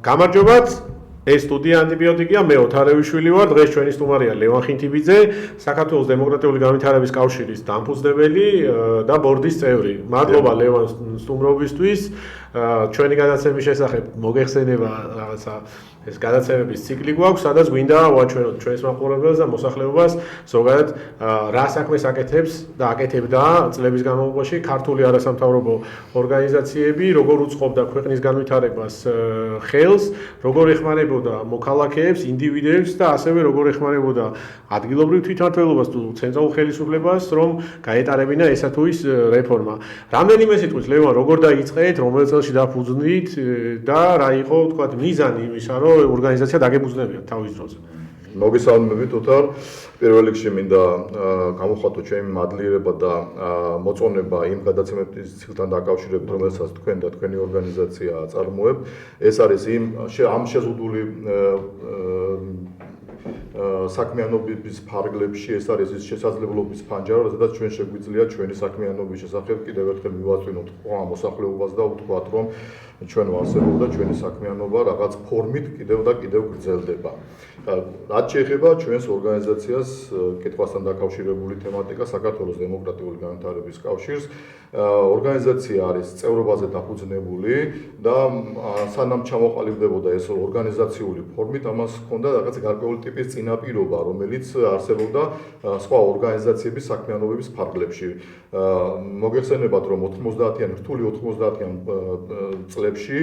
გამარჯობათ. ეს სტუდია ანტიბიოტიკია, მე ოთარევიშვილი ვარ, დღეს ჩვენი სტუმარია ლევან ხინთიბიძე, საქართველოს დემოკრატიული განვითარების კავშირის დამფუძნებელი და ბორდის წევრი. მადლობა ლევან სტუმრობისთვის. ჩვენი გადაცემის შესახებ მოგეხსენება რაღაცა ეს გადაცემების ციკლი გვაქვს, სადაც გვინდა ვაჩვენოთ ჩვენს მაყურებელს და მოსახლეობას ზოგადად რა საქმეს აკეთებს და აკეთებდა წლების განმავლობაში ქართული არასამთავრობო ორგანიზაციები, როგორ უწყობდა ქვეყნის განვითარებას ხელს, როგორ ეხმარებოდა მოქალაქეებს, ინდივიდებს და ასევე როგორ ეხმარებოდა ადგილობრივ თვითმმართველობას თუ ცენტრალურ ხელისუფლებას, რომ გაეტარებინა ესა თუ ის რეფორმა. რამდენიმე სიტყვით ლევან, როგორ დაიწყეთ, რომელ წელს დაფუძნდით და რა იყო, თქვათ, მიზანი იმისა, რომ ორგანიზაცია დაგებუზნებიათ თავის დროზე. მოგესალმებით ოთარ. პირველ რიგში მინდა გამოვხატო ჩემი მადლიერება და მოწონება იმ გადაცემების ციკლთან დაკავშირებით, რომელსაც თქვენ და თქვენი ორგანიზაცია აწარმოებთ. ეს არის ამ შეზღუდული საქმიანობის ფარგლებში, ეს არის ის შესაძლებლობის ფანჯარა, რადგან ჩვენ შეგვიძლია ჩვენი საქმიანობის შესახებ კიდევ ერთხელ მივაწვინოთ მოსახლეობას და ვთქვათ, რომ ჩვენ ვარსებობ და ჩვენი საქმიანობა რაღაც ფორმით კიდევ და კიდევ გრძელდება. რაც შეეხება ჩვენს ორგანიზაციას, კითხვასთან დაკავშირებული თემატიკა, საქართველოს დემოკრატიული განვითარების კავშირს, ორგანიზაცია არის წევრობაზე დაფუძნებული და სანამ ჩამოყალიბდებოდა ეს ორგანიზაციული ფორმით, ამას ჰქონდა რაღაც გარკვეული ტიპის წინაპირობა, რომელიც არსებობდა სხვა ორგანიზაციების საქმიანობების ფარგლებში. მოგეხსენებათ, რომ 90-იან, რთული 90-იან წლებში,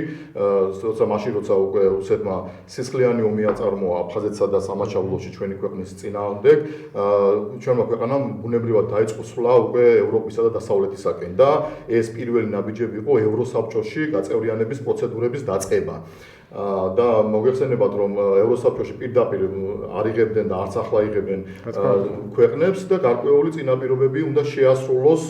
როცა უკვე რუსეთმა სისხლიანი ომი აწარმოა აფხაზეთსა და სამაჩაბლოში ჩვენი ქვეყნის წინააღმდეგ, ჩვენმა ქვეყანამ ბუნებრივად დაიწყო სვლა უკვე ევროპისა და დასავლეთისაკენ და ეს პირველი ნაბიჯები იყო ევროსაბჭოში გაწევრიანების პროცედურების დაწყება. და მოგეხსენებათ, რომ ევროსაბჭოში პირდაპირ არ იღებდნენ და არც ახლა იღებენ ქვეყნებს და გარკვეული წინაპირობები უნდა შეასრულოს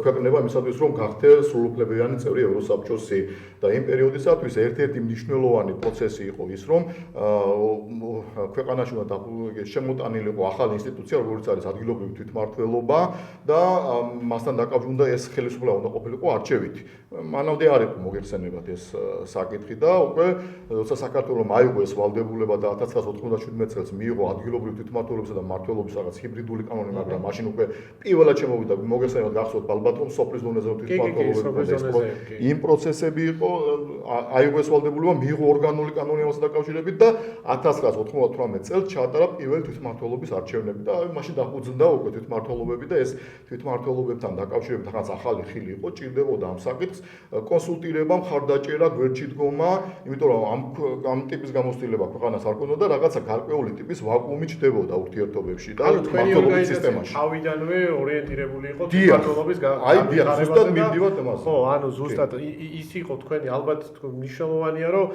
ქვეყნებმა იმისათვის, რომ გახდეს სრულუფლებიანი წევრი ევროსაბჭოსი. და იმ პერიოდისათვის ერთ-ერთი მნიშვნელოვანი პროცესი იყო ის, რომ ქვეყანაში უნდა შემოტანილიყო ახალი ინსტიტუცია, როგორც არის ადგილობრივი თვითმმართველობა და მასთან დაკავშირებით უნდა ეს ხელისუფლება უნდა ყოფილიყო არჩევითი. მანამდე არ იყო მოგეხსენებათ ეს საკითხი და უკვე როცა საქართველოს აიღო ეს ვალდებულება და 1997 წელს მიიღო ადგილობრივი თვითმმართველობისა და მმართველობის რაღაც ჰიბრიდული კანონი, მაგრამ მაშინ უკვე პირველად შემოვიდა მოგეხსენებათ გახსოვთ ალბათ რომ სოფლის დონეზე თვითმმართველობები იმ პროცესები იყო აიღო ეს ვალდებულება, მიიღო ორგანული კანონი ამასთან დაკავშირებით და 1998 წელს ჩაატარა პირველი თვითმმართველობის არჩევნები და მაშინ დაფუძნდა უკვე თვითმმართველობები და ეს თვითმმართველობებთან დაკავშირებით რაღაც ახალი ხილი იყო, ჭირდებოდა ამ საკითხს კონსულტირება, მხარდაჭერა, გვერდში დგომა, იმიტომ რომ ამ ტიპის გამოცდილება ქვეყანას არ ქონოდა და რაღაცა გარკვეული ტიპის ვაკუუმი ჩნდებოდა ურთიერთობებში და მმართველობის სისტემაში. თავიდანვე ორიენტირებული იყო თვითმმართველობის აი, ზუსტად მივდივართ ამას. ხო, ანუ ზუსტად ის იყო თქვენი ალბათ მნიშვნელოვანია, რომ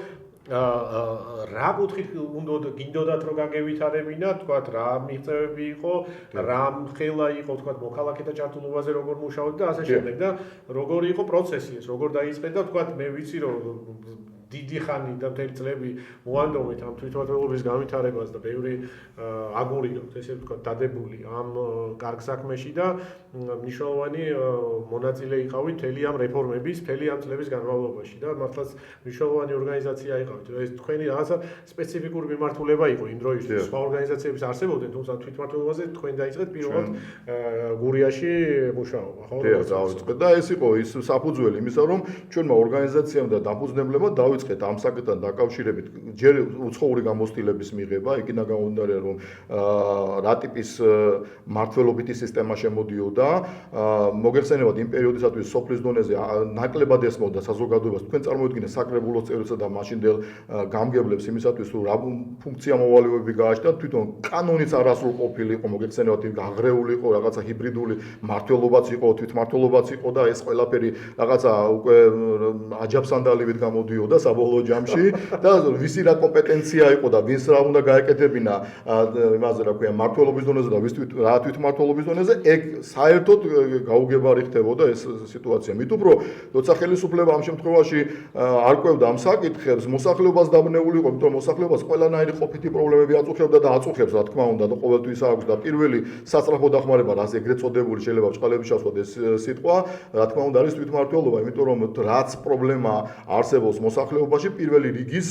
რა კუთხით უნდა გინდოდათ რომ გაგევითარებინათ, თქვათ რა მიღწევები იყო, რა ხელა იყო, თქვათ მოქალაქეთა ჭართულობაზე როგორ მუშაობთ და ასე შემდეგ და როგორი იყო პროცესი ეს, როგორ დაიწყეთ და თქვათ მე ვიცი რომ დიდი ხანი და მთელი წლები მოანდომეთ ამ თვითმმართველობის განვითარებას და ბევრი აგურინოთ, ესე ვთქვათ, დადებული ამ კარგ საქმეში და მნიშვნელოვანი მონაწილე იყავით მთელი ამ რეფორმების, მთელი ამ წლების განმავლობაში და მართლაც მნიშვნელოვანი ორგანიზაცია იყავით. ეს თქვენი რაღაცა სპეციფიკური მიმართულება იყო იმ დროისთვის. სხვა ორგანიზაციების არსებობდნენ, თუმცა თვითმმართველობაზე თქვენ დაიწყეთ პირველად გურიაში მუშაობა, ხო? დავიწყეთ და ეს იყო ის საფუძველი იმისა, რომ ჩვენმა ორგანიზაციამ და დამფუძნებლებმა დავიწყეთ ამ საკითხთან დაკავშირებით ჯერ უცხოური გამოცდილების მიღება, იქიდან გამომდინარე, რომ რა ტიპის მმართველობითი სისტემა შემოდიოდა. მოგეხსენებათ, იმ პერიოდისათვის სოფლის დონეზე ნაკლებად ესმოდა საზოგადოებას, თქვენ წარმოიდგინეთ საკრებულოს წევრებსა და მაშინდელ გამგებლებს იმისათვის, რომ რა ფუნქცია მოვალეობები გააჩნდათ, თვითონ კანონიც არასრულ ყოფილიყო, მოგეხსენებათ, გაღრეული იყო, რაღაცა ჰიბრიდული მმართველობაც იყო, თვითმმართველობაც იყო და ეს ყველაფერი რაღაცა უკვე აჯაბსანდალივით გამოდიოდა საბოლოო ჯამში და ვისი რა კომპეტენცია იყო და ვის რა უნდა გაეკეთებინა იმაზე რა ქვია მმართველობის დონეზე და ვის რა თვითმმართველობის დონეზე, ეგ საერთოდ გაუგებარი ხდებოდა ეს სიტუაცია. მით უფრო როცა ხელისუფლება ამ შემთხვევაში არ ყვევდა ამ საკითხებს, მოსახლეობას დაბნეული იყო, იმიტომ რომ მოსახლეობას ყველანაირი ყოფითი პრობლემები აწუხებდა და აწუხებს, რა თქმა უნდა, და ყოველთვის აქვს და პირველი სასწრაფო დახმარება, რაც ეგრეთ წოდებული შეიძლება ბჭყალები ჩასვათ ეს სიტყვა, რა თქმა უნდა, არის თვითმმართველობა, იმიტომ რომ რაც პრობლემა არსებობს მოსახლეობაში, პირველი რიგის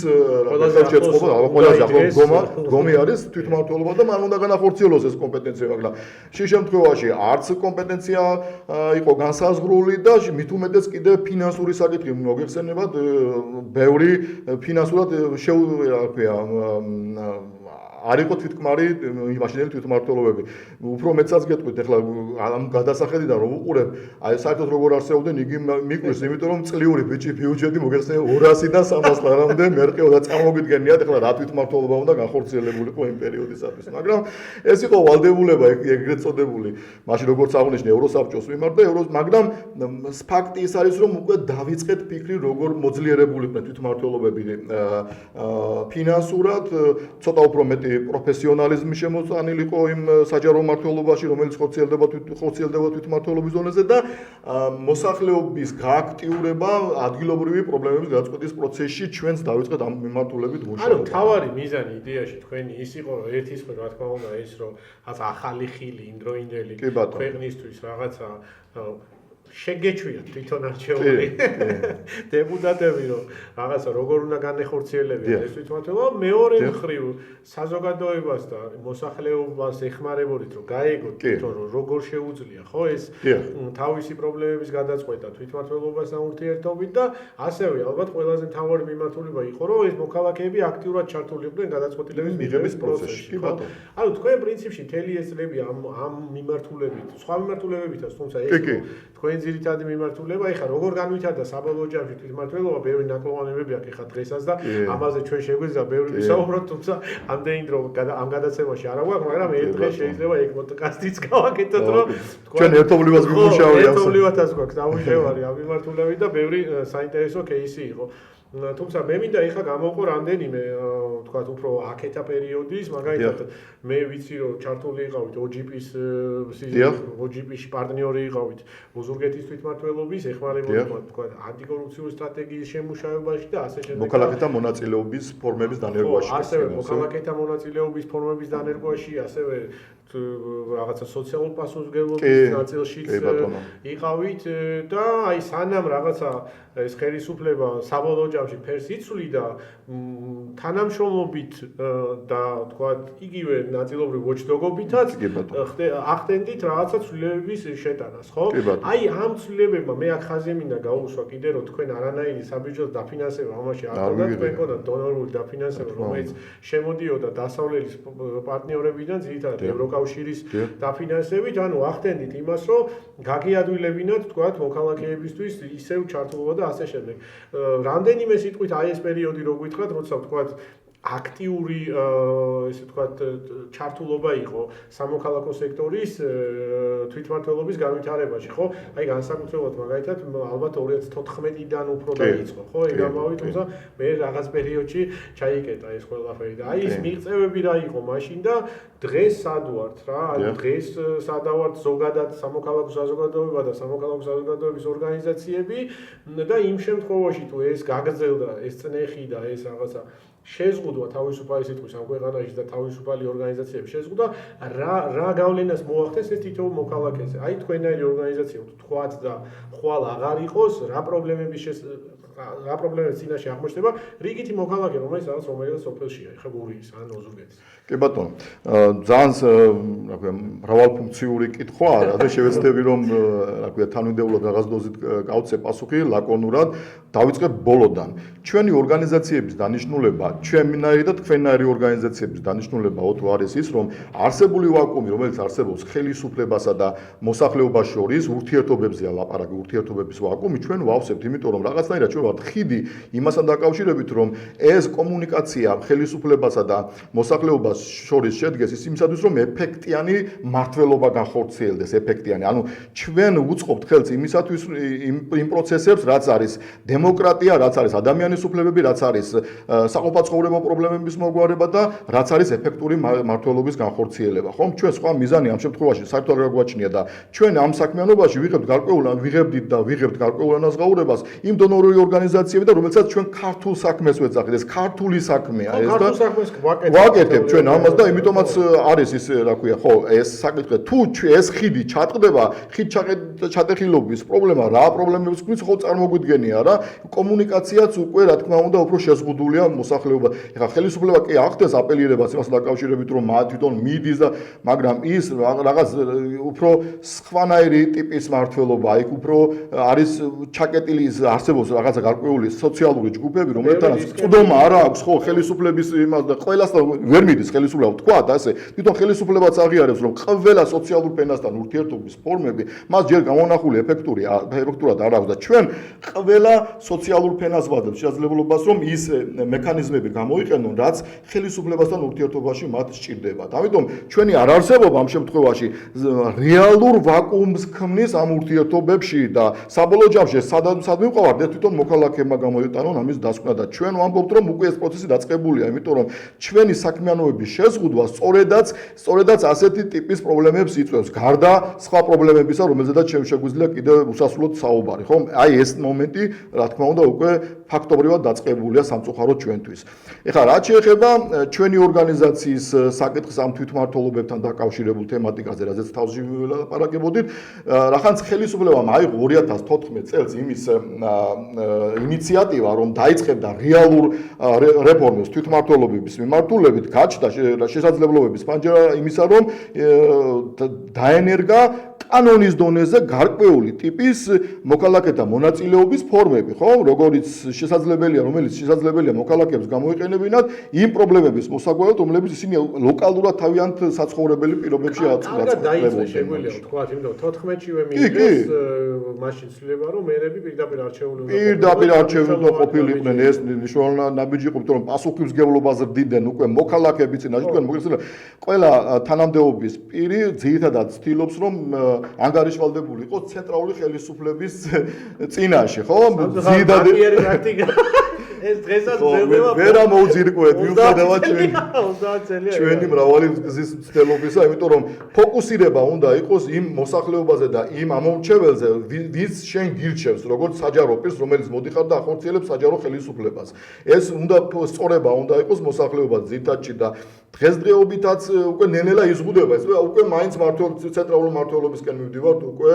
ყველაზე დგომი არის თვითმმართველობა და მან უნდა განახორციელოს ეს კომპეტენცია, მაგრამ შე შემთხვევაში არც კომპეტენცია იყო განსაზღვრული და მით უმეტეს კიდე ფინანსური საკითხი მოგეხსენებათ, ბევრი ფინანსურად არ იყო თვითკმარი მაშინელი თვითმმართველობები. უფრო მეცაც გეტყვით ახლა ამ გადასახედიდან რომ უყურებ, აი საერთოდ როგორ არსებობდნენ იგი მიკვირს, იმიტომ რომ წლიური ბიუჯეტი მოგეხსენებათ 200-დან 300 ლარამდე მერყეო და წარმოგიდგენიათ ახლა რა თვითმმართველობა უნდა განხორციელებულიყო იმ პერიოდისათვის. მაგრამ ეს იყო ვალდებულება ეგრეთ წოდებული, მაშინ როგორც აღნიშნე ევროსაბჭოს მიმართ და მაგრამ ფაქტი ის არის რომ უკვე დავიწყეთ ფიქრი როგორ მოძლიერებულიყვნენ თვითმმართველობები ფინანსურად, ცოტა უფრო მეტი პროფესიონალიზმი შემოწანილიყო იმ საჯარო მმართველობაში, რომელიც ხორციელდება თვითმმართველობის ზონაზე და მოსახლეობის გააქტიურება ადგილობრივი პრობლემების გადაწყვეტის პროცესში ჩვენც დავიწყეთ ამ მიმართულებით მუშაობა. ანუ თავარი მიზანი იდეაში თქვენი ის იყო, ერთის ხო რა თქმა უნდა ის რომ ახალი ხილი იმდროინდელი ქვეყნისთვის რაღაცა შეგეჩვიათ თვითონ არჩეული დეპუტატები რომ რაღაცა როგორ უნდა განეხორციელებიათ ეს თვითმმართველობა მეორე მხრივ საზოგადოებას და მოსახლეობას ეხმარებოდით რომ გაეგოთ თვითონ რომ როგორ შეუძლია ხო ეს თავისი პრობლემების გადაწყვეტა თვითმმართველობასთან ურთიერთობით და ასევე ალბათ ყველაზე მთავარი მიმართულება იყო რომ ეს მოქალაქეები აქტიურად ჩართულიყვნენ გადაწყვეტილების მიღების პროცესში ხო ანუ თქვენ პრინციპში მთელი ეს წლები ამ მიმართულებით სხვა მიმართულებებითაც თუმცა ეს თქვენ ძირითადი მიმართულება, ეხლა როგორ განვითარდა საბოლოო ჯამში თვითმმართველობა, ბევრი ნაკლოვანებები აქვს ეხლა დღესაც და ამაზე ჩვენ შეგვიძლია ბევრი ვისაუბროთ, თუმცა ამდენი დრო ამ გადაცემაში არ აქვს, მაგრამ ერთ დღეს შეიძლება ეგ პოდკასტიც გავაკეთოთ, რომ ჩვენ ერთობლივად ვიმუშაოთ. ერთობლივადაც გვაქვს დამუშავარი ამ მიმართულებით და ბევრი საინტერესო кейსი იყო. თუმცა მე მინდა ეხლა გამოვყო რამდენიმე თქვათ უფრო აქეთა პერიოდის, მაგალითად მე ვიცი რომ ჩართული იყავით OGP-ში პარტნიორი იყავით უზურგეთის თვითმმართველობის, ეხმარებოდით თქვათ ანტიკორუფციული სტრატეგიის შემუშავებაში და ასე შემდეგ. მოქალაქეთა მონაწილეობის ფორმების დანერგვაში. ასევე მოქალაქეთა მონაწილეობის ფორმების დანერგვაში, ასევე რაღაცა სოციალურ პასუხისმგებლობის ნაწილშიც იყავით და აი სანამ რაღაცა ეს ხელისუფლება საბოლოო ჯამში ფერს იცვლიდა თანამშრომლობით და თქვათ იგივე ნაწილობრივ ვოჩდოგობითაც ახდენდით რაღაცა ცვლილებების შეტანას, ხო? აი ამ ცვლილებებმა მე აქ ხაზი მინდა გაუსვა კიდე რომ თქვენ არანაირი საბიუჯეტო დაფინანსება ამაში არ ქონდათ, თქვენ ქონდათ დონორული დაფინანსება, რომელიც შემოდიოდა დასავლეთის პარტნიორებიდან, ძირითადად ევროკავშირის დაფინანსებით, ანუ ახდენდით იმას, რომ გაგიადვილებინათ თქვათ მოქალაქეებისთვის ისევ ჩართულობა და ასე შემდეგ. რამდენიმე სიტყვით აი ეს პერიოდი რო გითხრათ, როცა თქვათ აქტიური ესე ვთქვათ ჩართულობა იყო სამოქალაქო სექტორის თვითმმართველობის განვითარებაში, ხო? აი განსაკუთრებულად მაგალითად ალბათ 2014-დან უფრო დაიწყო, ხო? ეგ ამავე თუმცა მე რაღაც პერიოდში ჩაიკეტა ეს ყველაფერი და აი ეს მიღწევები რა იყო მაშინ და დღეს სად ვართ რა? ანუ დღეს სადავართ ზოგადად სამოქალაქო საზოგადოება და სამოქალაქო საზოგადოების ორგანიზაციები და იმ შემთხვევაში თუ ეს გაგრძელდა ეს წნეხი და ეს რაღაცა შეზღუდვა თავისუფალი სიტყვის ამ ქვეყანაში და თავისუფალი ორგანიზაციები შეზღუდვა რა გავლენას მოახდენს ეს თითოეულ მოქალაქეზე. აი თქვენაირი ორგანიზაცია თქვათ და ხვალ აღარ იყოს, რა პრობლემების წინაშე აღმოჩნდება რიგითი მოქალაქე, რომელიც რომელიც სოფელშია, ხა გურიის ან ოზურგეთის. კი ბატონო, ძალიან რა ქვია მრავალფუნქციური კითხვაა, და შევეცდები რომ რა ქვია თანმიმდევრულად რაღაც დოზით გავცე პასუხი ლაკონურად, დავიწყებ ბოლოდან. ჩვენი ორგანიზაციების დანიშნულება, ჩვენნაირი და თქვენნაირი ორგანიზაციების დანიშნულება თუ არის ის, რომ არსებული ვაკუუმი, რომელიც არსებობს ხელისუფლებასა და მოსახლეობას შორის ურთიერთობებზე ლაპარაკი, ურთიერთობების ვაკუუმი ჩვენ ვავსებთ, იმიტომ რომ რაღაცნაირად ჩვენ ვართ ხიდი იმასთან დაკავშირებით, რომ ეს კომუნიკაცია ხელისუფლებასა და მოსახლეობას შორის შედგეს ის იმისათვის, რომ ეფექტიანი მმართველობა განხორციელდეს, ეფექტიანი. ანუ ჩვენ უწყობთ ხელს იმისათვის იმ პროცესებს, რაც არის დემოკრატია, რაც არის ადამიანის უფლებები, რაც არის საყოფაცო ცხოვრება პრობლემების მოგვარება და რაც არის ეფექტური მმართველობის განხორციელება. ხომ ჩვენ სხვა მიზანი ამ შემთხვევაში საერთოდ არ გვაჩნია და ჩვენ ამ საქმიანობაში ვიღებთ გარკვეულ ანაზღაურებას იმ დონორული ორგანიზაციები და რომელსაც ჩვენ ქართულ საქმეს ვეძახით. ეს ქართული საქმეა ეს და ქართულ საქმეს ვაკეთებ ჩვენ ამას და იმიტომაც არის ის რა ქვია ხო ეს საკითხი თუ ეს ხიდი ჩატყდება ხიდ ჩატეხილობის პრობლემა რა პრობლემებს გვინც ხო წარმოგვიდგენია რა კომუნიკაციაც უკვე რა თქმა უნდა უფრო შეზღუდულია მოსახლეობა. ეხლა ხელისუფლება კი ახდენს აპელირებას იმას დაკავშირებით რომ მათ თვითონ მიდის და მაგრამ ის რაღაც უფრო სხვანაირი ტიპის მმართველობა იქ უფრო არის ჩაკეტილი არსებობს რაღაცა გარკვეული სოციალური ჯგუფები რომლებთანაც წვდომა არ აქვს ხო ხელისუფლების იმას და ყველას ვერ მიდის ხელისუფლება თქვა ასე თვითონ ხელისუფლებაც აღიარებს რომ ყველა სოციალურ ფენასთან ურთიერთობის ფორმები მას ჯერ გამონახული ეფექტურად არ აქვს და ჩვენ ყველა სოციალურ ფენას ვადებთ შესაძლებლობას რომ ის მექანიზმები გამოიყენონ რაც ხელისუფლებასთან ურთიერთობაში მათ სჭირდებათ. ამიტომ ჩვენი არარსებობა ამ შემთხვევაში რეალურ ვაკუუმს ქმნის ამ ურთიერთობებში და საბოლოო ჯამში სად მივყავართ ეს თვითონ მოქალაქეებმა გამოიტანონ ამის დასკვნა და ჩვენ ვამბობთ რომ უკვე ეს პროცესი დაწყებულია იმიტომ რომ ჩვენი საქმიანობების შეზღუდვა სწორედაც ასეთი ტიპის პრობლემებს იწვევს გარდა სხვა პრობლემებისა რომელზედაც ჩვენ შეგვიძლია კიდევ უსასრულოდ საუბარი ხო აი ეს მომენტი რა თქმა უნდა უკვე ფაქტობრივად დაწყებულია სამწუხაროდ ჩვენთვის. ეხლა რაც შეეხება ჩვენი ორგანიზაციის საკითხს ამ თვითმმართველობებთან დაკავშირებულ თემატიკაზე რაზეც თავში ვილაპარაკებოდით რახანს ხელისუფლებამ აიღო 2014 წელს იმის ინიციატივა რომ დაიწყებდა რეალურ რეფორმებს თვითმმართველობების მიმართულებით გაჩნდა შესაძლებლობების პანჯარა იმისა რომ დაენერგა კანონის დონეზე გარკვეული ტიპის მოქალაქეთა მონაწილეობის ფორმები, ხო? როგორც რომელიც შესაძლებელია მოქალაქეებს გამოიყენებინათ იმ პრობლემების მოსაგვარად, რომლებიც ისინი ლოკალურად თავიანთ საცხოვრებელი პირობებში დაიწყეს შეგვიძლია ვთქვა, იმიტომ 14-ში მიიღეს მაშინ ცვლილება რომ მერები პირდაპირ არჩეული უნდა ყოფილიყვნენ ეს მნიშვნელოვანი ნაბიჯი იყო, იმიტომ რომ პასუხისმგებლობას რძდნენ უკვე მოქალაქეები წინაშე, თქვენ მოგეხსენებათ ყველა თანამდებობის პირი ძირითადად ცდილობს რომ ანგარიშვალდებული იყოს ცენტრალური ხელისუფლების წინაშე, ხო? ძირითადად ეს დღესაც ძელდება. ვერა მოუძირკვეთ, მიუხედავად ჩვენი მრავალი გზის მცდელობისა, იმიტომ რომ ფოკუსირება უნდა იყოს იმ მოსახლეობაზე და იმ ამომრჩეველზე, ვის შენ გირჩევს, როგორც საჯარო პირს, რომელიც მოდიხარ და ახორციელებს საჯარო ხელისუფლებას. ეს სწორება უნდა იყოს მოსახლეობაზე ძირითადში და დღესდღეობითაც უკვე ნელ-ნელა იზღუდება ეს უკვე მაინც ცენტრალური მმართველობისკენ მივდივართ უკვე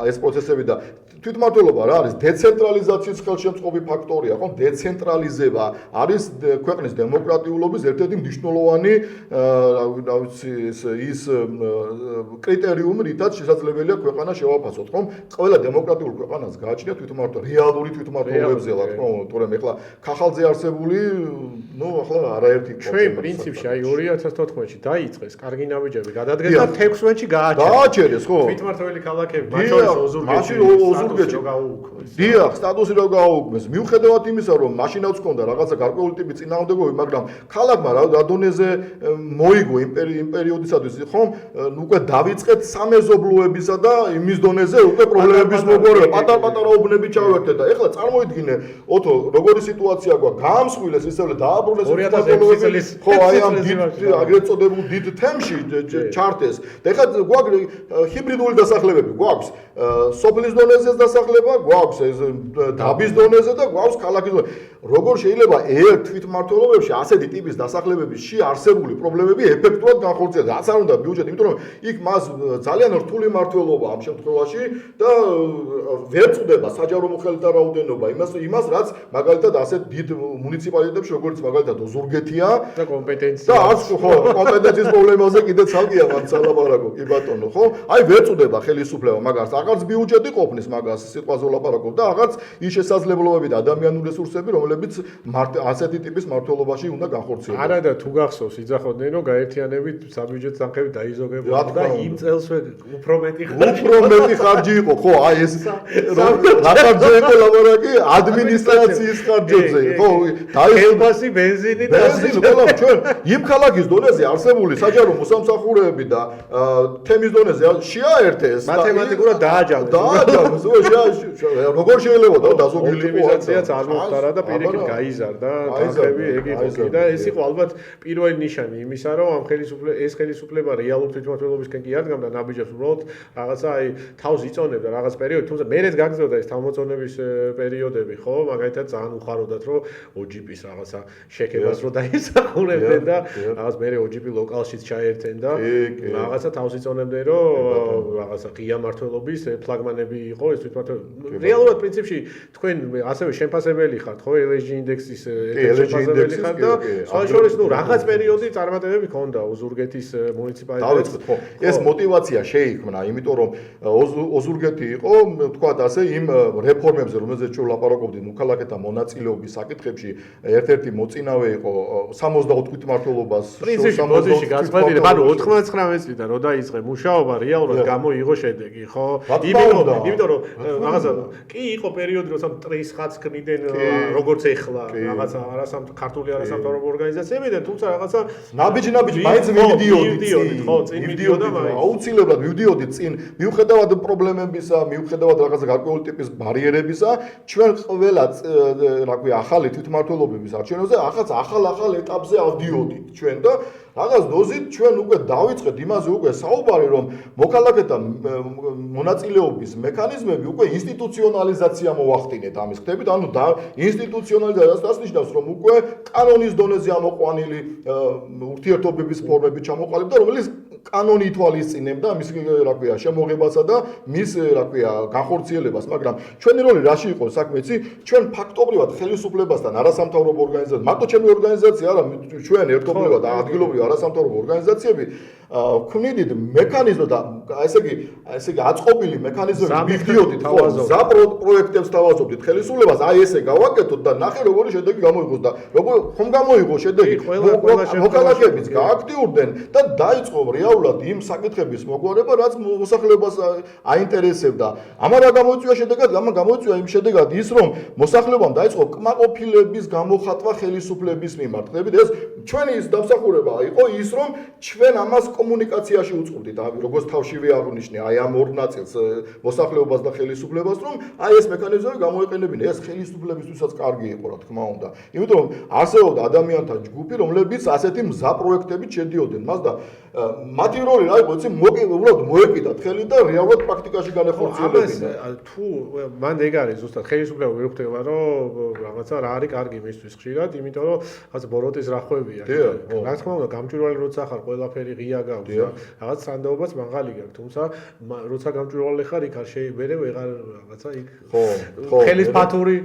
ეს პროცესები და თვითმმართველობა რა არის დეცენტრალიზაციის ხელშემწყობი ფაქტორია ხო დეცენტრალიზება არის ქვეყნის დემოკრატიულობის ერთ-ერთი მნიშვნელოვანი ის კრიტერიუმი რითაც შესაძლებელია ქვეყანა შევაფასოთ ხომ ყველა დემოკრატიულ ქვეყანას გააჩნია თვითმმართველობა რეალური თვითმმართველობებზე რა თქმა უნდა თორემ ეხლა ქახალზე არსებული ახლა არაერთი ჩვენ პრინციპში აი 2014-ში დაიწყეს კარგი ნაბიჯები გადადგეს და 16-ში გააჩერეს ხო თვითმმართველი ქალაქები მათ შორის ოზურგეთში დიახ სტატუსი რო გააუქმეს მიუხედავად იმისა რომ მაშინაც ჰქონდა რაღაცა გარკვეული ტიპის წინააღმდეგობები მაგრამ ქალაქმა რა დონეზე მოიგო იმ პერიოდისათვის ხომ უკვე დავიწყეთ სამეზობლოებისა და იმის დონეზე უკვე პრობლემების მოგვარება პატარ-პატარა უბნები ჩავერთეთ და ეხლა წარმოიდგინე ოთო როგორი სიტუაცია გვაქვს გაამსხვილეს ისევე დააბრუნეს თვითმმართველობები ხო აი ამ აგრეთ წოდებულ დიდ თემში ჩარტეს და ეხლა გვაქვს ჰიბრიდული დასახლებები გვაქვს სოფლის დონეზე დასახლება გვაქვს ეს დაბის დონეზე და გვაქვს ქალაქის დონეზე როგორ შეიძლება ერთ თვითმმართველობებში ასეთი ტიპის დასახლებების შეარსებული პრობლემები ეფექტურად განხორციელდეს რაც არ უნდა ბიუჯეტი იმიტომ რომ იქ მას ძალიან რთული მმართველობა ამ შემთხვევაში და ვერ წდება საჯარო მოხელეთა რაოდენობა იმას რაც მაგალითად ასეთ დიდ მუნიციპალიტეტებში როგორც მაგალითად ოზურგეთია და კომპეტენცია და არც ხო კომპეტენციის პრობლემაზე კიდე ცალკეა მან სალაპარაკო კი ბატონო ხო აი ვერ წდება ხელისუფლება მაგას აღარც ბიუჯეტი ყოფნის მაგას სიტყვაზე ვლაპარაკობ და აღარც ის შესაძლებლობები და ადამიანური რესურსები რომლებიც ასეთი ტიპის მმართველობაში უნდა განხორციელდეს არა და თუ გახსოვს იძახოდნენ რომ გაერთიანებით საბიუჯეტო სამყაროები დაიზოგებოდა და იმ წელსვე უფრო მეტი ხარჯი იყო ხო აი ეს ლაპარაკზე იყო ლაპარაკი ადმინისტრაციის ხარჯებზე ხო დაიხელბასი ბენზინი და ჩვენ იმ ქალაქის დონეზე არსებული საჯარო მოსამსახურეები და თემის დონეზე შეაერთეს მათემატიკურად დააჯამეს. დააჯამეს, როგორ შეიძლება დაზოგილი ოპტიმიზაციაც არ მოხდარა და პირიქით გაიზარდა თანხები ეგ იყო და ეს იყო ალბათ პირველი ნიშანი იმისა, რომ ამ ხელისუფლება რეალურ თვითმმართველობისკენ კი არ დგამდა ნაბიჯებს, უბრალოდ რაღაცა აი თავს იწონებდა რაღაც პერიოდი, თუმცა მერეც გაგრძელდა ეს თავმოწონების პერიოდები, ხო? მაგალითად ძალიან უხაროდათ, რომ ოჯიპის რაღაცა შექებას რო დაისახურებდნენ და რაღაც მერე ოჯიპი ლოკალშიც ჩაერთენ და რაღაცა თავს იწონებდნენ, რომ რაღაცა ღია მმართველობის ფლაგმანები იყო ეს თვითმმართველობა. რეალურად პრინციპში თქვენ ასევე შემფასებელი ხართ, ხო? LSG ინდექსის შემფასებელი ხართ და სხვა შორის ნუ რაღაც პერიოდი წარმატებები ჰქონდა ოზურგეთის მუნიციპალიტეტს. დავიწყოთ, ხო. ეს мотиваცია შეიქმნა, იმიტომ რომ ოზურგეთი იყო, თქვათ ასე, იმ რეფორმებზე, რომელზეც ჩვენ ლაპარაკობდით, მოქალაქეთა მონაწილეობის საკითხებში, ერთ-ერთი მოწინავე იყო 64 თვითმმართველობას. პრინციპში მოდიში გასწრაფდით, ანუ 99 წლიდან რო დაიწყე მუშაობა, რეალურად გამოიღო შედეგი, ხო? იმიტომ რომ რაღაცა კი იყო პერიოდი, როცა მტრის ხატს ქმნიდნენ როგორც ეხლა, რაღაცა ქართული არასამთავრობო ორგანიზაციებიდან, თუმცა რაღაცა ნაბიჯი მაინც მივიდიოდით, ხო, წინ მივიდიოდა მაინც. აუცილებლად მივიდიოდით წინ, მიუხედავად პრობლემებისა, მიუხედავად რაღაცა გარკვეული ტიპის ბარიერებისა, ჩვენ ყველა რა ქვია, ახალი თვითმმართველობების არჩევნებზე ახალ ეტაპზე ავდიოდით ჩვენ და რაღაც დოზით ჩვენ უკვე დავიწყეთ იმაზე უკვე საუბარი, რომ მოქალაქეთა მონაწილეობის მექანიზმები უკვე ინსტიტუციონალიზაცია მოახდინეთ ამის ხდებით, ანუ ინსტიტუციონალიზაციას ნიშნავს, რომ უკვე კანონის დონეზე ამოყვანილი ურთიერთობების ფორმები ჩამოყალიბდა, რომელიც კანონი ითვალისწინებდა მის რა ქვია შემოღებასა და მის რა ქვია განხორციელებას, მაგრამ ჩვენი როლი რაში იყო საქმე იცი? ჩვენ ფაქტობრივად ხელისუფლებასთან არასამთავრობო ორგანიზაციებთან, მარტო ჩემი ორგანიზაცია არა, ჩვენ ერთობლივად ადგილობრივ არასამთავრობო ორგანიზაციები ქმნიდით მექანიზმს და ესე იგი აწყობილი მექანიზმები მივდიოდით, ხო, ზა პროექტებს თავაზობდით ხელისუფლებას, აი ესე გავაკეთოთ და ნახე როგორი შედეგი გამოიღოს და როგორ ხომ გამოიღო შედეგი, მოქალაქეებიც გააქტიურდნენ და დაიწყო რეალურად იმ საკითხების მოგვარება, რაც მოსახლეობას აინტერესებდა. ამან რა გამოიწვია შედეგად? ამან გამოიწვია იმ შედეგად ის, რომ მოსახლეობამ დაიწყო კმაყოფილების გამოხატვა ხელისუფლების მიმართ. ხდებით, ეს ჩვენი დამსახურება იყო ის, რომ ჩვენ ამას კომუნიკაციაში უწყობდით, როგორც თავშივე აღნიშნე, აი ამ ორ ნაწილს, მოსახლეობას და ხელისუფლებას, რომ აი ეს მექანიზმები გამოეყენებინა, ეს ხელისუფლებისთვისაც კარგი იყო, რა თქმა უნდა. იმიტომ რომ არსებობდა ადამიანთა ჯგუფი, რომლებიც ასეთი მზა პროექტებით შედიოდნენ მას და მათი როლი რა იყო, იცი, უბრალოდ მოეკიდათ ხელი და რეალურად პრაქტიკაში განახორციელებინა. თუ მან ეგ არის ზუსტად ხელისუფლება ვერ ხვდება, რომ რაღაცა რა არის კარგი მისთვის ხშირად, იმიტომ რომ რაღაც ბოროტის რახვებია. რა თქმა უნდა, გამჭვირვალე როცა ხარ, ყველაფერი ღია გაქვს და რაღაც სანდაობაც მაღალი გაქვს, თუმცა როცა გამჭვირვალე ხარ, იქ არ შეიძლება ვეღარ რაღაცა იქ ხელის ფათური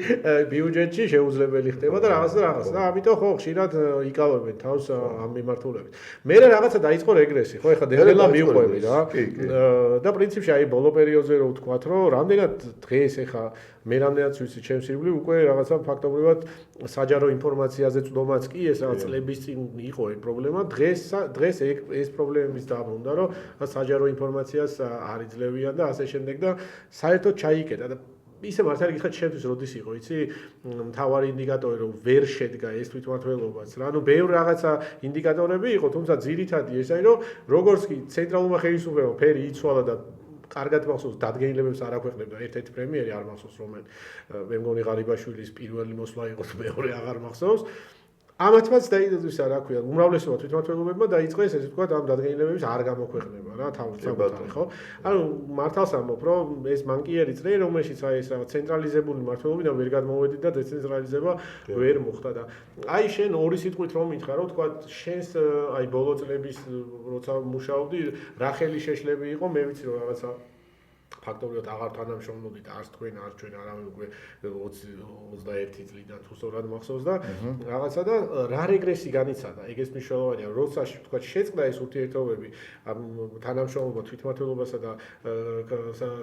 ბიუჯეტში შეუძლებელი ხდება და რაღაც და ამიტომ ხო ხშირად იკავებენ თავს ამ მიმართულებით. მე რაღაცა დაიწყო რეგრესი, ხო, ეხლა დელა მივყვები რა. და პრინციპში აი ბოლო პერიოდზე რო ვთქვათ, რომ რამდენად დღეს ეხლა მე რამდენად ვიცი ჩემს ირგვლივ უკვე რაღაცა ფაქტობრივად საჯარო ინფორმაციაზე წვდომაც კი ეს რაღაც წლების წინ იყო ეს პრობლემა. დღეს ეს პრობლემების დაბრუნდა, რომ საჯარო ინფორმაციას არ იძლევიან და ასე შემდეგ და საერთოდ ჩაიკეტა და ისე მართალი გითხრათ ჩემთვის როდის იყო, იცი, მთავარი ინდიკატორი რომ ვერ შედგა ეს თვითმმართველობაც რა, ანუ ბევრ რაღაცა ინდიკატორები იყო, თუმცა ძირითადი ეს არის, რომ როგორც კი ცენტრალურმა ხელისუფლებამ ფერი იცვალა და კარგად მახსოვს დადგენილებებს არ აქვეყნებდა ერთ-ერთი პრემიერი არ მახსოვს რომელი მე მგონი ღარიბაშვილის პირველი მოსვლა იყო მეორე აღარ მახსოვს ამათაც დაიწყეს რა ქვია უმრავლესობა თვითმმართველობებმა დაიწყეს ესე ვთქვათ ამ დადგენილებების არ გამოქვეყნება რა თავისუფლად ხო ანუ მართალს ამბობ რომ ეს მანკიერი წრე რომელშიც აი ეს რაღაც ცენტრალიზებული მმართველობიდან ვერ გადმოვედით და დეცენტრალიზება ვერ მოხდა და აი შენ ორი სიტყვით რომ მითხრა რომ ვთქვათ შენს აი ბოლო წლების როცა მუშაობდი რა ხელი შეშლები იყო მე ვიცი რომ რაღაცა ფაქტობრივად აღარ თანამშრომლობდით არც თქვენ არც ჩვენ არავინ უკვე 21 წლიდან თუ სწორად მახსოვს და რაღაცა და რა რეგრესი განიცადა ეგეც მნიშვნელოვანია როცა თქვა შეწყდა ეს ურთიერთობები თანამშრომლობა თვითმმართველობასა და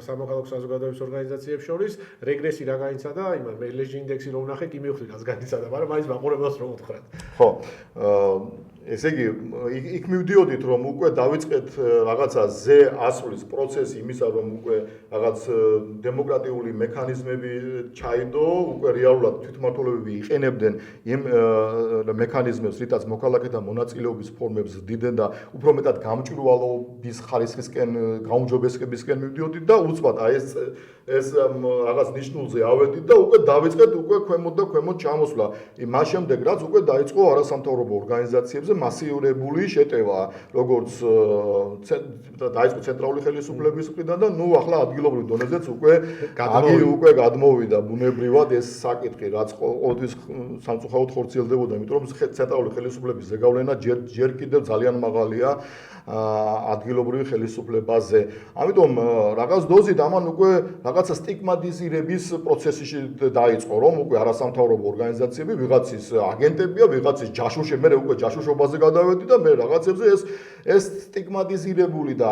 სამოქალაქო საზოგადოების ორგანიზაციებს შორის რეგრესი რა განიცადა იმან LSG ინდექსი რომ ნახე კი მივხვდი რას განიცადა მაგრამ მაინც მაყურებელს რომ უთხრათ ხო ესე იგი, იქ მივდიოდით, რომ უკვე დავიწყეთ რაღაცა ზე ასვლის პროცესი იმისა, რომ უკვე რაღაც დემოკრატიული მექანიზმები ჩაიდო, უკვე რეალურად თვითმმართველობები იყენებდნენ იმ მექანიზმებს, რითაც მოქალაქეთა მონაწილეობის ფორმებს ზრდიდნენ და უფრო მეტად გამჭვირვალობის ხარისხისკენ, გაუმჯობესებისკენ მივდიოდით და უცბად აი ეს რაღაც ნიშნულზე ავედით და უკვე დავიწყეთ უკვე ქვემოთ და ქვემოთ ჩამოსვლა. მას შემდეგ რაც უკვე დაიწყო არასამთავრობო ორგანიზაციებზე მასიურებული შეტევა, როგორც დაიწყო ცენტრალური ხელისუფლების მხრიდან და ნუ ახლა ადგილობრივ დონეზეც უკვე გადმოვიდა ბუნებრივად ეს საკითხი, რაც ყოველთვის სამწუხაროდ ხორციელდებოდა, იმიტომ რომ ცენტრალური ხელისუფლების ზეგავლენა ჯერ კიდევ ძალიან მაღალია ადგილობრივი ხელისუფლებაზე. ამიტომ რაღაც დოზით ამან უკვე რაღაცა სტიგმატიზირების პროცესში დაიწყო, რომ უკვე არასამთავრობო ორგანიზაციები ვიღაცის აგენტებია, ვიღაცის ჯაშუშები, მე უკვე ჯაშუშობაზე გადავედი და მე რაღაცებზე ეს სტიგმატიზირებული და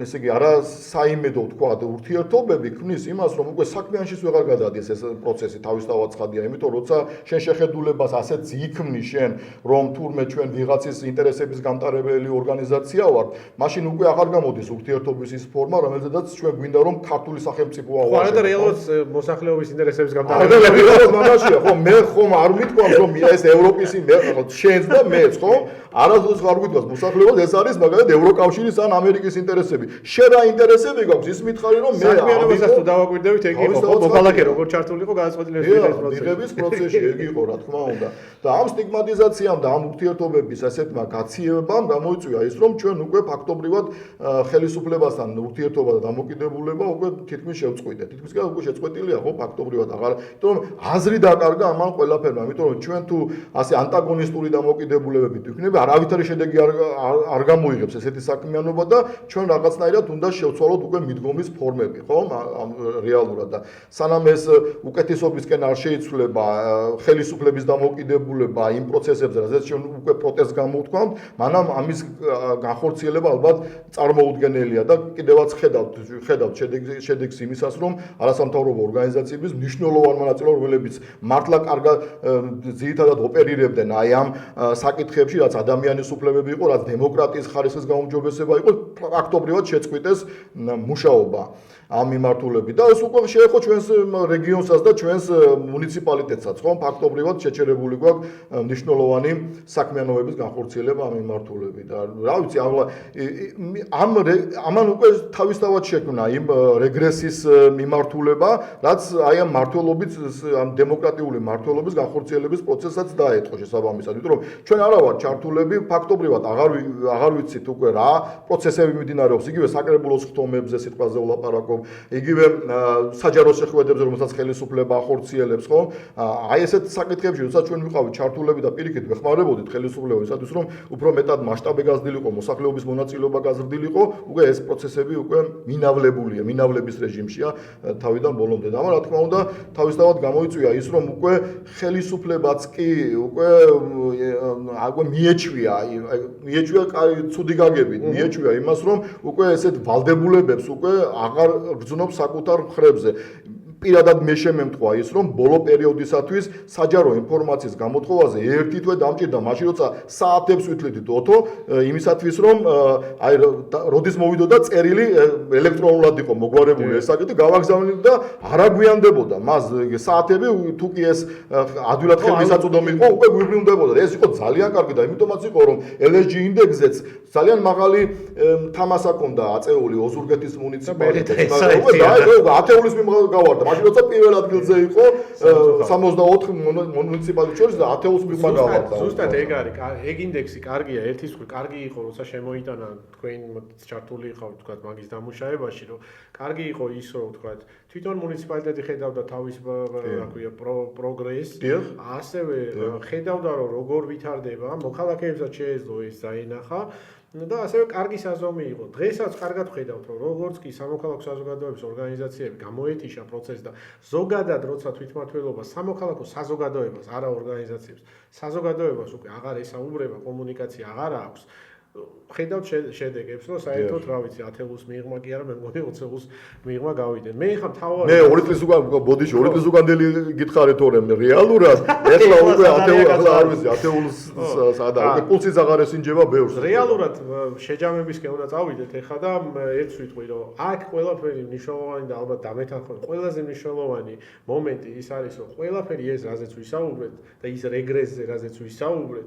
ესე იგი არა საიმედო თქვა ურთიერთობები ქმნის იმას, რომ უკვე საქმიანშიც ვეღარ გადადის ეს პროცესი თავისთავად ცხადია, იმიტომ როცა შენ შეხედულებას ასეთ ძიქმნის შენ, რომ თურმე ჩვენ ვიღაცის ინტერესების გამტარებელი ორგანიზაცია ვართ, მაშინ უკვე აღარ გამოდის ურთიერთობის ის ფორმა, რომელზედაც ჩვენ გვინდა რომ ქართული სახელმწიფოა ხო, არა და რეალურად მოსახლეობის ინტერესების გამტარებელი. მაშია, ხო, მე ხომ არ მithქვამს რომ ეს ევროპის შენს და მეც, ხო? არასდროს არ გვიტყვას მოსახლეობას ეს არის მაგალითად ევროკავშირის ან ამერიკის ინტერესები. შენ რა ინტერესები გაქვს? ის მითხარი რომ მე საქმიანობასაც თუ დავაკვირდებით, ეგ იყო, ხო, მოქალაქე როგორ ჩართული იყო გადაწყვეტილების პროცესში, ეგ იყო, რა თქმა უნდა. და ამ სტიგმატიზაციამ და ამ ურთიერთობების ასეთმა გაციებამ გამოიწვია ის, რომ ჩვენ უკვე ფაქტობრივად ხელისუფლებასთან ურთიერთობა და დამოკიდებულება უკვე თითქმის შევწყვიტეთ. თითქმის უკვე შეწყვეტილია, ხო, ფაქტობრივად აღარ, იმიტომ რომ აზრი დაკარგა ამან ყველაფერმა, იმიტომ რომ ჩვენ თუ ასე ანტაგონისტური დამოკიდებულებებით ვიქნები, არავითარი შედეგი არ გამოიღებს ესეთი საქმიანობა და ჩვენ რაღაცნაირად უნდა შევცვალოთ უკვე მიდგომის ფორმები, ხო? რეალურად და სანამ ეს უკეთესობისკენ არ შეიცვლება ხელისუფლების დამოკიდებულება იმ პროცესებზე, რაზეც ჩვენ უკვე პროტესტს გამოვთქვამთ, მანამ ამის განხორციელება ალბათ წარმოუდგენელია და კიდევაც ხედავთ შედეგს იმისას, რომ არასამთავრობო ორგანიზაციების მნიშვნელოვანი მონაწილეობა, რომლებიც მართლა კარგად ძირითადად ოპერირებდნენ აი ამ საკითხებში, რაც ადამიანის უფლებები იყო, რაც დემოკრატიის ხარისხის გაუმჯობესება იყო, ფაქტობრივად შეწყვიტეს მუშაობა ამ მიმართულებით და ეს უკვე შეეხო ჩვენს რეგიონსაც და ჩვენს მუნიციპალიტეტსაც, ხო? ფაქტობრივად შეჩერებული გვაქვს მნიშვნელოვანი საქმიანობების განხორციელება ამ მიმართულებით და რა ვიცი, ამან უკვე თავისთავად შექმნა იმ რეგრესის მიმართულება, რაც აი ამ მართლობის, ამ დემოკრატიული მართლობის განხორციელების პროცესსაც დაეწყო შესაბამისად, იმიტომ რომ ჩვენ არა ვართ ჩართულები, ფაქტობრივად აღარ ვიცით უკვე რა პროცესები მიმდინარეობს, იგივე საკრებულოს ხტომებზე სიტყვაზე ვლაპარაკობ, იგივე საჯარო შეხვედრებზე, რომელსაც ხელისუფლება ახორციელებს, ხო? აი ესეთ საკითხებში, როდესაც ჩვენ ვიყავით ჩართულები და პირიქით ვეხმარებოდით ხელისუფლებისათვის, რომ უფრო მეტად მასშტაბი გაზრდილიყო, მოსახლეობის მონაწილეობა გაზრდილიყო, უკვე ეს პროცესები უკვე მინავლებულია, მინავლების რეჟიმშია თავიდან ბოლომდე. და რა თქმა უნდა, თავისთავად გამოიწვია ის, რომ უკვე ხელისუფლებაც კი უკვე მიეჩვია ცუდი გაგებით, მიეჩვია იმას, რომ უკვე ესეთ ვალდებულებებს უკვე აღარ გრძნობს საკუთარ მხრებზე. პირადად მე შემემთხვა ის, რომ ბოლო პერიოდისათვის საჯარო ინფორმაციის გამოთხოვაზე ერთი თვე დამჭირდა, მაშინ როცა საათებს ვითვლიდით ოთო, იმისათვის რომ აი როდის მოვიდოდა წერილი ელექტრონულად იყო მოგვარებული ეს საკითხი, გავაგზავნით და არა გვიანდებოდა. მას საათები თუ კი ეს ადვილად ხელმისაწვდომი იყო, უკვე გვიბრუნდებოდა. ეს იყო ძალიან კარგი და იმიტომაც იყო, რომ LSG ინდექსზეც ძალიან მაღალი თამასა ჰქონდა აწეული ოზურგეთის მუნიციპალიტეტს. და ათეულის მიმაღლა გავარდა. მაშინ როცა პირველ ადგილზე იყო 64 მუნიციპალიტეტს შორის და ათეულს მიღმა გავარდა. ზუსტად ეგ არის, ეგ ინდექსი კარგია, ერთის მხრივ კარგი იყო, როცა შემოიტანა თქვენ ჩართული იყავთ, თქვა მაგის დამუშავებაში, რომ კარგი იყო ის, რომ თქვა თვითონ მუნიციპალიტეტი ხედავდა თავის, რა ქვია, პროგრესს, ასევე ხედავდა, რომ როგორ ვითარდება, მოქალაქეებსაც შეეძლო ეს დაენახა. და ასევე კარგი საზომი იყო. დღესაც კარგად ხედავთ, რომ როგორც კი სამოქალაქო საზოგადოების ორგანიზაციები გამოეთიშა პროცესს და ზოგადად როცა თვითმმართველობა სამოქალაქო საზოგადოებას, არა ორგანიზაციებს, საზოგადოებას უკვე აღარ ესაუბრება, კომუნიკაცია აღარ აქვს. ხედავთ შედეგებს, რომ საერთოდ რა ვიცი 10 წელს მიღმა კი არა, მე მგონი 20 წელს მიღმა გავიდნენ. მე ხა თავარი მე 2 წლის უკან ბოდიში 2 წლის უკანდელი გითხარით ორემ რეალურად ეხლა უკვე 10 ახლა არ ვიცი 10 სადა უკვე პულსიც აღარ ესინჯება ბევრს. რეალურად შეჯამებისკენ უნდა წავიდეთ ეხლა და ერთს ვიტყვი რომ აქ ყველაფერი მნიშვნელოვანი და ალბათ დამეთანხმებით ყველაზე მნიშვნელოვანი მომენტი ის არის რომ ყველაფერი ეს რაზეც ვისაუბრეთ და ის რეგრესზე რაზეც ვისაუბრეთ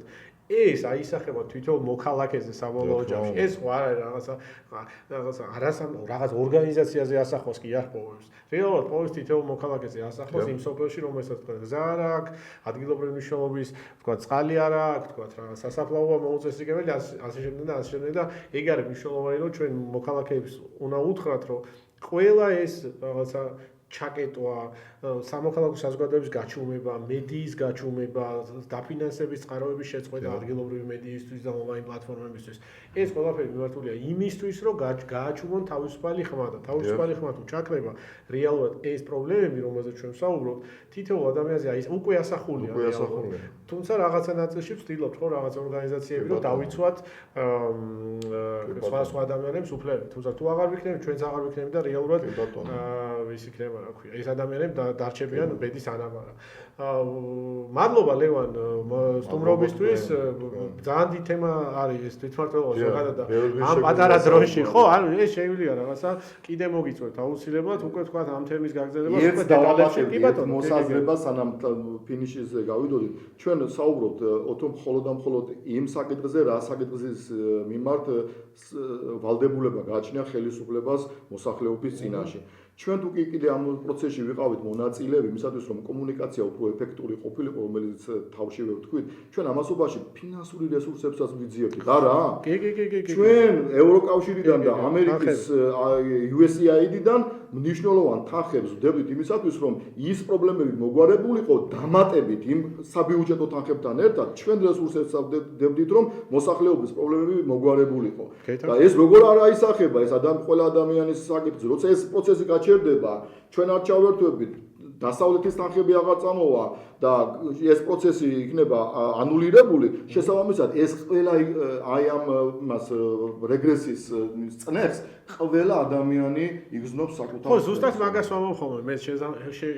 ეს აისახება თვითონ მოქალაქეზე საბოლოო ჯამში. ეს ხო არ არის რაღაც ორგანიზაციაზე ასახვას კი არ პოვებს. რეალურად პოვებს თითოეულ მოქალაქეზე ასახვას იმ სოფელში, რომელსაც თქვა გზა არ აქვს, ადგილობრივი მნიშვნელობის, თქვა წყალი არ აქვს, თქვა რაღაც სასაფლაოა მოუწესრიგებელი, ასე შემდეგ და ეგ არის მნიშვნელოვანი, რომ ჩვენ მოქალაქეებს უნდა უთხრათ, რომ ყველა ეს რაღაცა ჩაკეტვა, სამოქალაქო საზოგადოების გაჩუმება, მედიის გაჩუმება, დაფინანსების წყაროების შეწყვეტა ადგილობრივი მედიისთვის და ონლაინ პლატფორმებისთვის. ეს ყველაფერი მიმართულია იმისთვის, რომ გააჩუმონ თავისუფალი ხმა და თავისუფალი ხმა თუ ჩაქრება, რეალურად ეს პრობლემები, რომელზეც ჩვენ ვსაუბრობთ, თითოეულ ადამიანზე უკვე ასახულია. თუმცა რაღაცა ნაწილში ვცდილობთ, ხო, რაღაც ორგანიზაციები რომ დავიცვათ სხვა ადამიანებს უფლებები. თუმცა თუ აღარ ვიქნებით, ჩვენც აღარ ვიქნებით და რეალურად ვის იქნება რა ქვია. ეს ადამიანები დარჩებიან ბედის ანაბარა. მადლობა ლევან სტუმრობისთვის. ძალიან დიდი თემა არის ეს თვითმმართველობა ზოგადად და ამ პატარა დროში, ხო, ანუ ეს შეგვიძლია რაღაცა კიდე მოგიწვევთ აუცილებლად უკვე თქვა ამ თემის გაგრძელებას უკვე დეტალებში კი ბატონო მოსაზრება სანამ ფინიშზე გავიდოდით. ჩვენ საუბრობთ მხოლოდ და მხოლოდ იმ საკითხზე, რა საკითხის მიმართ ვალდებულება გააჩნია ხელისუფლებას მოსახლეობის წინაშე. ჩვენ თუ კიდე ამ პროცესში ვიყავით მონაწილეები, იმისათვის რომ კომუნიკაცია უფრო ეფექტური ყოფილიყო, რომელიც თავშივე ვთქვით, ჩვენ ამასობაში ფინანსური რესურსებსაც ვიძიებთ, არა? კი. ჩვენ ევროკავშირიდან და ამერიკის USAID-დან მნიშვნელოვან თანხებს ვდებთ იმისათვის, რომ ის პრობლემები მოგვარებულიყო დამატებით იმ საბიუჯეტო თანხებთან ერთად, ჩვენ რესურსებს ვდებთ, რომ მოსახლეობის პრობლემები მოგვარებულიყო. და ეს როგორ არ აისახება ეს ყველა ადამიანის საკითხი, როცა ეს პროცესი გაჩერდება, ჩვენ არ ჩავერთვებით, დასავლეთის თანხები აღარ წამოვა და ეს პროცესი იქნება ანულირებული, შესაბამისად ეს ყველა აი ამ რეგრესის წნეხს ყველა ადამიანი იგრძნობს საკუთარ. ხო, ზუსტად მაგას ვამბობ ხოლმე მე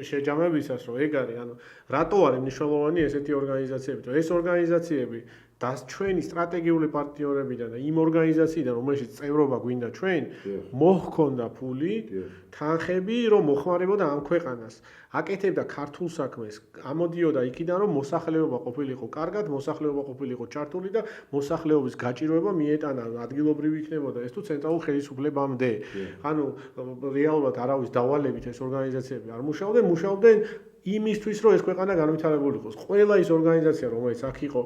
შეჯამებისას, რომ ეგ არის, ანუ რატო არის მნიშვნელოვანი ესეთი ორგანიზაციები? ეს ორგანიზაციები და ჩვენი სტრატეგიული პარტნიორებიდან და იმ ორგანიზაციიდან, რომელშიც წევრობა გვინდა ჩვენ, მოჰქონდა ფული, თანხები, რომ მოხმარებოდა ამ ქვეყანას. აკეთებდა ქართულ საქმეს, ამოდიოდა იქიდან, რომ მოსახლეობა ყოფილიყო კარგად, მოსახლეობა ყოფილიყო ჩართული და მოსახლეობის გაჭირვება მიეტანა, ადგილობრივი იქნებოდა ეს თუ ცენტრალურ ხელისუფლებამდე. ანუ რეალურად არავის დავალებით ეს ორგანიზაციები არ მუშაობდნენ იმისთვის, რომ ეს ქვეყანა განვითარებული იყოს. ყველა ის ორგანიზაცია, რომელიც აქ იყო,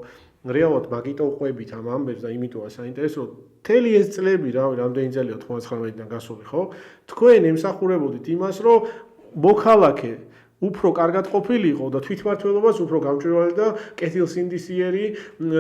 რეალურად მაგიტო ყვებით ამ ამბებს და იმიტოა საინტერესო, მთელი ეს წლები, რამდენი წელია 99-დან გასული, ხო? თქვენ ემსახურებოდით იმას, რომ მოქალაქე უფრო კარგად ყოფილიყო და თვითმმართველობას უფრო გამჭვირვალე და კეთილსინდისიერი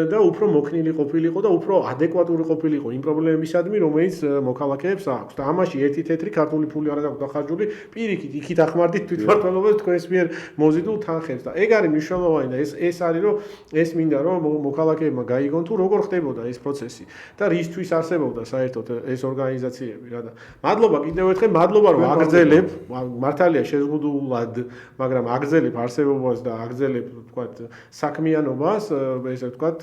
და უფრო მოქნილი ყოფილიყო და უფრო ადეკვატური ყოფილიყო იმ პრობლემებისადმი, რომელიც მოქალაქეებს აქვს. და ამაში ერთი თეთრი ქართული ფული არ აქვს დახარჯული, პირიქით იქით ახმარდით თვითმმართველობას თქვენს მიერ მოზიდულ თანხებს და ეგ არის მნიშვნელოვანი და ეს არის რომ ეს მინდა რომ მოქალაქეებმა გაიგონ თუ როგორ ხდებოდა ეს პროცესი და რისთვის არსებობდა საერთოდ ეს ორგანიზაციები რა და მადლობა კიდევ ერთხელ, მადლობა რომ აგრძელებ, მართალია შეზღუდულად მაგრამ აგრძელებ არსებობას და აგრძელებ ვთქვათ საქმიანობას, ესე ვთქვათ,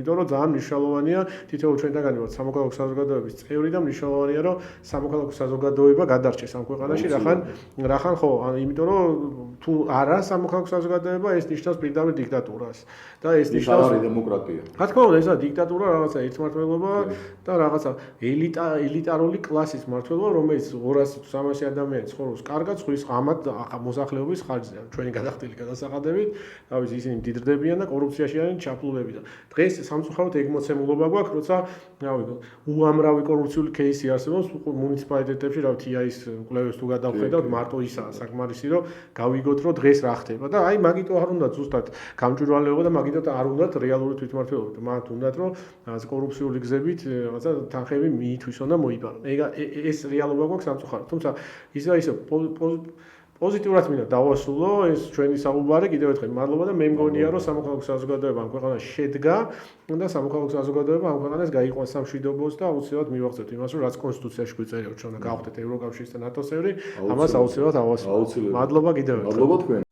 იმიტომ რომ ძალიან მნიშვნელოვანია თითოეულ ჩვენთაგანი ვართ სამოქალაქო საზოგადოების წევრი და მნიშვნელოვანია რომ სამოქალაქო საზოგადოება გადარჩეს ამ ქვეყანაში, რახან ხო, იმიტომ რომ თუ არა სამოქალაქო საზოგადოება ეს ნიშნავს პირდაპირ დიქტატურას და ეს ნიშნავს დემოკრატია. რა თქმა უნდა, ესაა დიქტატურა, რაღაცა ერთმართველობა და რაღაცა ელიტარული კლასის მმართველობა, რომელიც 200-300 ადამიანი ცხოვრობს კარგად, ხვის ამათ მოსახლეობის ხარჯზე, ჩვენი გადახდილი გადასახადებით, რა ვიცი, ისინი მდიდრდებიან და კორუფციაში არიან ჩაფლულები და დღეს სამწუხაროდ ეგ მოცემულობა გვაქვს, როცა რა ვიცი, უამრავი კორუფციული кейსი არსებობს მუნიციპალიტეტებში, რა ვიცი, ის კვლევებს თუ გადავხედავთ, მარტო ისაა საკმარისი, რომ გავიგოთ, რომ დღეს რა ხდება და აი მაგიტო არ უნდა ზუსტად გამჭვირვალეობა და მაგიტო არ უნდათ რეალური თვითმმართველობა, მათ უნდათ, რომ რაღაც კორუფციული გზებით რაღაცა თანხები მიითვისონ და მოიბარონ. ეს რეალობა გვაქვს სამწუხაროდ. თუმცა ისე პოზიტიურად მინდა დავასრულო ეს ჩვენი საუბარი კიდევ ერთხელ მადლობა და მე მგონია რომ სამოქალაქო საზოგადოება ამ ქვეყანაში შედგა და სამოქალაქო საზოგადოება ამ ქვეყანას გაიყვანს სამშვიდობოს და აუცილებლად მივახცევთ იმას რომ რაც კონსტიტუციაში გვიწერია რომ ჩვენ გავხდეთ ევროკავშირის და ნატოს წევრი ამას აუცილებლად ავასრულებთ. მადლობა კიდევ ერთხელ. მადლობა თქვენ.